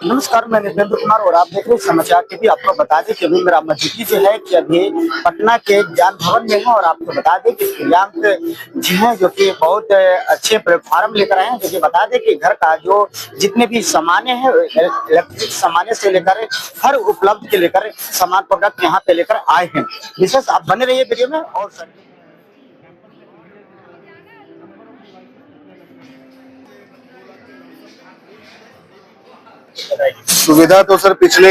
नमस्कार, मैं नितेंद्र कुमार और आप देख रहे हैं समाचार टीवी। आपको बता दें कि अभी मेरा मस्जिद जो है कि अभी पटना के ज्ञान भवन में है और आपको बता दें कि प्रियांक जी हैं जो कि बहुत अच्छे प्लेटफॉर्म लेकर आए हैं। जो कि बता दें कि घर का जो जितने भी सामान्य है इलेक्ट्रिक सामान्य से लेकर हर उपलब्ध के लेकर सामान प्रोडक्ट यहाँ पे लेकर आए हैं। विशेष आप बने रहिए वीडियो में। और सुविधा तो सर पिछले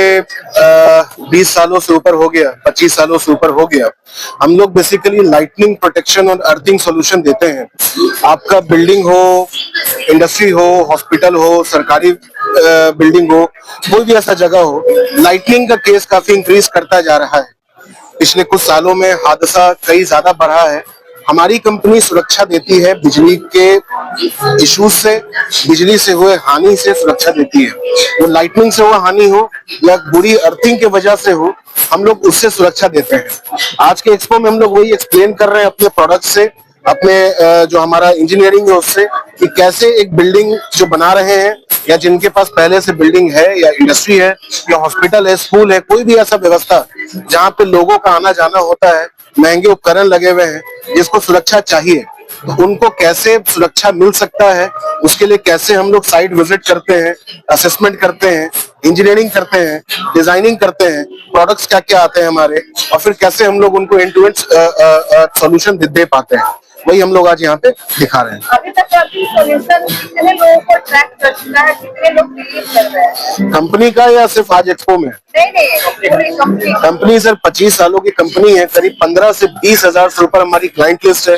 20 सालों से ऊपर हो गया, 25 सालों से ऊपर हो गया। हम लोग बेसिकली लाइटनिंग प्रोटेक्शन और अर्थिंग सॉल्यूशन देते हैं। आपका बिल्डिंग हो, इंडस्ट्री हो, हॉस्पिटल हो, सरकारी बिल्डिंग हो, कोई भी ऐसा जगह हो, लाइटनिंग का केस काफी इंक्रीज करता जा रहा है। पिछले कुछ सालों में हादसा कई ज्यादा बढ़ा है। हमारी कंपनी सुरक्षा देती है बिजली के इश्यूज से, बिजली से हुए हानि से सुरक्षा देती है। वो लाइटनिंग से हुआ हानि हो या बुरी अर्थिंग की वजह से हो, हम लोग उससे सुरक्षा देते हैं। आज के एक्सपो में हम लोग वही एक्सप्लेन कर रहे हैं अपने प्रोडक्ट से, अपने जो हमारा इंजीनियरिंग है उससे, कि कैसे एक बिल्डिंग जो बना रहे हैं या जिनके पास पहले से बिल्डिंग है या इंडस्ट्री है या हॉस्पिटल है, स्कूल है, कोई भी ऐसा व्यवस्था जहाँ पे लोगों का आना जाना होता है, महंगे उपकरण लगे हुए हैं जिसको सुरक्षा चाहिए, तो उनको कैसे सुरक्षा मिल सकता है, उसके लिए कैसे हम लोग साइट विजिट करते हैं, असेसमेंट करते हैं, इंजीनियरिंग करते हैं, डिजाइनिंग करते हैं, प्रोडक्ट्स क्या क्या आते हैं हमारे, और फिर कैसे हम लोग उनको एंड टू एंड सॉल्यूशन दे पाते हैं, वही हम लोग आज यहाँ पे दिखा रहे हैं। अभी तक आपकी सॉल्यूशन कितने लोगों को ट्रैक कर चुका है, कितने लोग बिलीव कर रहे हैं? कंपनी का या सिर्फ आज एक्सपो में? नहीं, कंपनी सर 25 सालों की कंपनी है। करीब 15 से 20 हजार से ऊपर हमारी क्लाइंट लिस्ट है।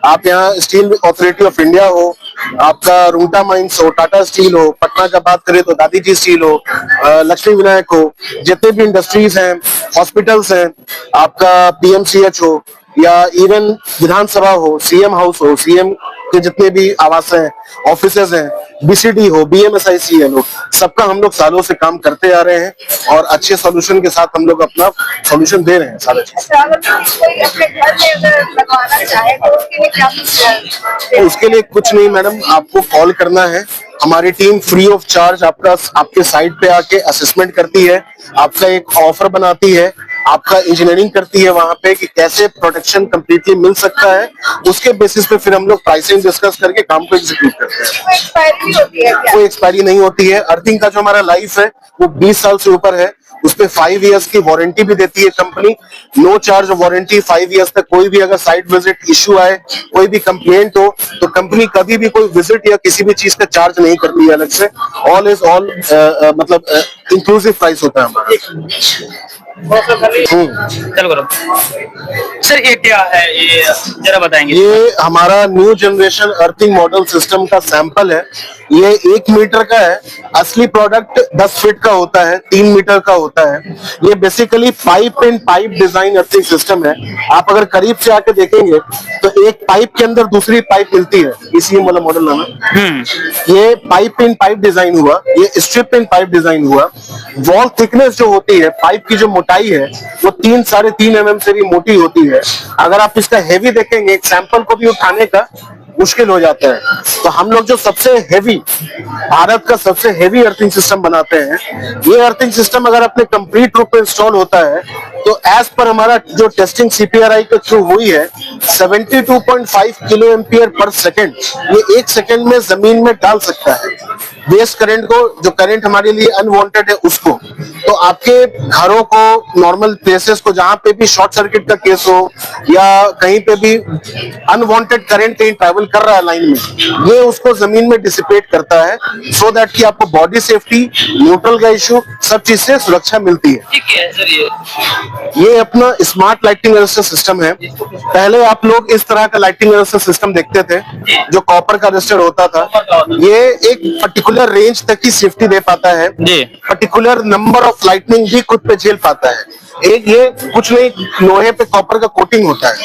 आप यहाँ स्टील अथॉरिटी ऑफ इंडिया हो, आपका रूंटा माइंस हो, टाटा स्टील हो, पटना का बात करें तो दादी जी स्टील हो, लक्ष्मी विनायक हो, जितने भी इंडस्ट्रीज हैं, हॉस्पिटल्स हैं, आपका पीएमसीएच हो, या इवन विधानसभा हो, सीएम हाउस हो, सीएम के जितने भी आवास हैं, ऑफिसेज हैं, बीसीडी हो, बीएमएसआईसीएल हो, सबका हम लोग सालों से काम करते आ रहे हैं और अच्छे सॉल्यूशन के साथ हम लोग अपना सॉल्यूशन दे रहे हैं सारे चीज। कोई अपने घर में अगर लगवाना चाहे तो उसके लिए क्या? उसके लिए कुछ नहीं मैडम, आपको कॉल करना है। हमारी टीम फ्री ऑफ चार्ज आपके साइट पे आके असेसमेंट करती है, आपका एक ऑफर बनाती है, आपका इंजीनियरिंग करती है वहां पे कि कैसे प्रोटेक्शन कंप्लीटली मिल सकता है। उसके बेसिस पे फिर हम लोग प्राइसिंग डिस्कस करके काम को एग्जीक्यूट करते हैं। कोई एक्सपायरी नहीं होती है। अर्थिंग का जो हमारा लाइफ है वो 20 साल से ऊपर है। उसपे 5 इयर्स की वारंटी भी देती है company, no charge warranty 5 years तक। कोई भी अगर साइट विजिट इश्यू आए, कोई भी कंप्लेंट हो, तो कंपनी कभी भी कोई विजिट या किसी भी चीज का चार्ज नहीं करती है अलग से। ऑल इज ऑल मतलब इंक्लूसिव प्राइस होता है हमारा। चलो करो सर, ये क्या है, ये जरा बताएंगे? ये हमारा new generation earthing model system का सैंपल है। ये 1 मीटर का है। असली प्रोडक्ट 10 फीट का होता है, 3 मीटर का होता है। ये basically pipe and pipe design earthing system है। आप अगर करीब से आके देखेंगे तो एक पाइप के अंदर दूसरी पाइप मिलती है, इसी वाला मॉडल नाम है। ये पाइप एंड पाइप डिजाइन हुआ, ये स्ट्रिप एंड पाइप डिजाइन हुआ। वॉल थिकनेस जो होती है, पाइप की जो मोटाई है वो 3-3.5 mm से भी मोटी होती है। अगर आप इसका हेवी देखेंगे, एक सैंपल को भी उठाने का मुश्किल हो जाता है। तो हम लोग जो सबसे हेवी, भारत का सबसे हेवी अर्थिंग सिस्टम बनाते हैं। ये अर्थिंग सिस्टम अगर अपने कंप्लीट रूप में इंस्टॉल होता है तो एज पर हमारा जो टेस्टिंग सीपीआरआई के थ्रू हुई है, 72.5 किलो एम्पियर पर सेकेंड, ये 1 सेकेंड में जमीन में डाल सकता है। वेस्ट करंट को, जो करंट हमारे लिए अनवांटेड है उसको। तो आपके घरों को, नॉर्मल प्लेसेस को, जहां पे भी शॉर्ट सर्किट का केस हो या कहीं पे भी अनवांटेड करंट कहीं ट्रैवल कर रहा है लाइन में, ये उसको जमीन में डिसिपेट करता है, सो दैट कि आपको बॉडी सेफ्टी, न्यूट्रल का इशू, सब चीज से सुरक्षा मिलती है। ठीक है सर, ये अपना स्मार्ट लाइटिंग रजिस्टर सिस्टम है। पहले आप लोग इस तरह का लाइटिंग रजिस्टर सिस्टम देखते थे जो कॉपर का रजिस्टर होता था। ये एक पर्टिकुलर रेंज तक की सेफ्टी दे पाता है, पर्टिकुलर नंबर ऑफ लाइटनिंग भी खुद पे झेल पाता है। एक ये कुछ नहीं, लोहे पे कॉपर का कोटिंग होता है,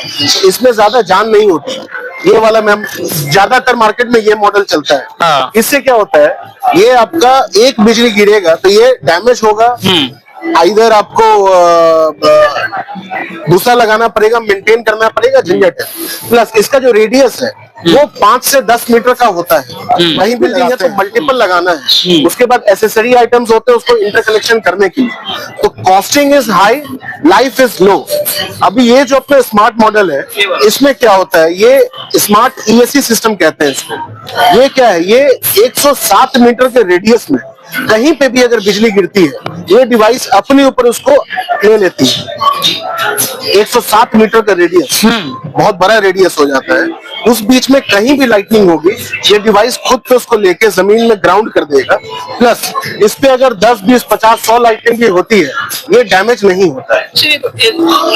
इसमें ज्यादा जान नहीं होती। ये वाला मैम ज्यादातर मार्केट में ये मॉडल चलता है। हाँ। इससे क्या होता है, ये आपका एक बिजली गिरेगा तो ये डैमेज होगा, इधर आपको दूसरा लगाना पड़ेगा, मेंटेन करना पड़ेगा, झंझट है। प्लस इसका जो रेडियस है वो 5 से 10 मीटर का होता है। वहीं बिल्डिंग है तो मल्टीपल लगाना है। उसके बाद एसेसरी आइटम्स होते हैं उसको इंटरकनेक्शन करने के लिए, तो costing is high, life is low. अभी ये जो अपना स्मार्ट मॉडल है इसमें क्या होता है, ये स्मार्ट ईएससी सिस्टम कहते हैं इसको। ये क्या है, ये 107 मीटर के रेडियस में कहीं पे भी अगर बिजली गिरती है ये डिवाइस अपने ऊपर उसको ले लेती है। 107 मीटर का रेडियस बहुत बड़ा रेडियस हो जाता है। उस बीच में कहीं भी लाइटनिंग होगी ये डिवाइस खुद पे उसको लेके जमीन में ग्राउंड कर देगा। प्लस इस पे अगर 10, 20, 50, 100 लाइटिंग भी होती है ये डैमेज नहीं होता है।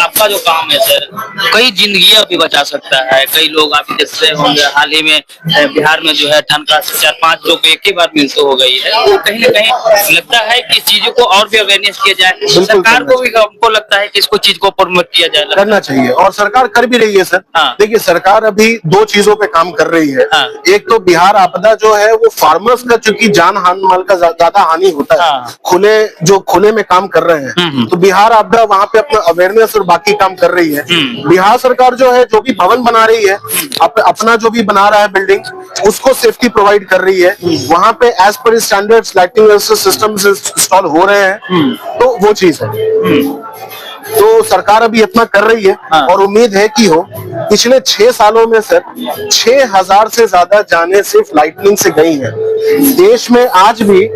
आपका जो काम है सर, कई जिंदगियां भी बचा सकता है। कई लोग आप देखते होंगे हाल ही में बिहार में जो है ठनका से 4-5 लोग एक ही बार मृत्यु हो गई है। तो कहीं ना कहीं लगता है कि इस चीजों को और भी अवेयरनेस किया जाए, सरकार को भी हमको लगता है कि इसको चीज को प्रमोट किया जाए, करना चाहिए और सरकार कर भी रही है सर। हाँ। देखिए सरकार अभी 2 चीजों पे काम कर रही है। हाँ। एक तो बिहार आपदा जो है वो फार्मर्स का चूंकि जान माल का ज्यादा हानि होता है। हाँ। खुले में काम कर रहे हैं तो बिहार आपदा वहाँ पे अपना अवेयरनेस और बाकी काम कर रही है। बिहार सरकार जो है जो भी भवन बना रही है अपना जो भी बना रहा है बिल्डिंग उसको सेफ्टी प्रोवाइड कर रही है। वहाँ पे as per standards lighting system install हो रहे हैं, तो वो चीज है। तो सरकार अभी इतना कर रही है। हाँ। और उम्मीद है कि हो। पिछले 6 सालों में सर 6000 से ज्यादा जाने सिर्फ लाइटनिंग से गई हैं। देश में आज भी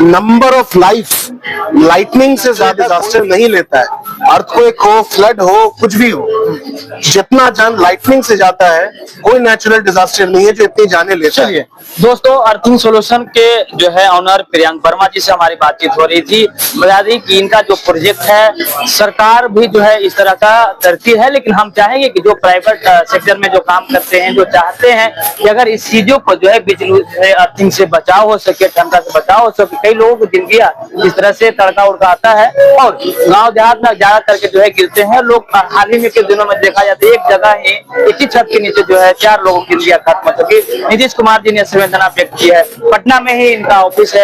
नंबर ऑफ लाइफ लाइटनिंग से ज्यादा डिजास्टर नहीं लेता है। अर्थक्वेक हो, फ्लड हो, कुछ भी हो, जितना जान लाइटनिंग से जाता है कोई नेचुरल डिजास्टर नहीं है जो इतनी जाने लेता है। चलिए दोस्तों, अर्थिंग सॉल्यूशन के जो है ऑनर प्रियांक वर्मा जी से हमारी बातचीत हो रही थी। बता दी कि इनका जो प्रोजेक्ट है सरकार भी जो है इस तरह का करती है, लेकिन हम चाहेंगे कि जो प्राइवेट सेक्टर में जो काम करते हैं, जो चाहते हैं कि अगर इस चीजों को जो है बिजली से अर्थिंग से बचाव हो सके, ठंडा से बचाव हो सके। कई लोगों की जिंदगियां इस तरह से तड़का उड़का आता है और गाँव देहात में ज्यादा करके जो है गिरते हैं लोग। हाल ही में के दिनों में देखा जाता है एक जगह ही एक ही छत के नीचे जो है 4 लोगों की जिंदगियां खत्म हो चुकी। नीतीश कुमार जी ने संवेदना व्यक्त की है। पटना में ही इनका ऑफिस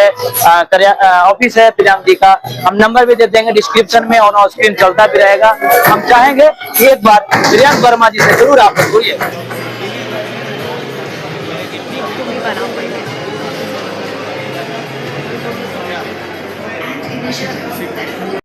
है प्रियांक जी का। हम नंबर भी दे देंगे डिस्क्रिप्शन में, ऑन स्क्रीन चलता भी रहेगा। हम चाहेंगे कि एक बार प्रियांक वर्मा जी से जरूर आप जुड़िए।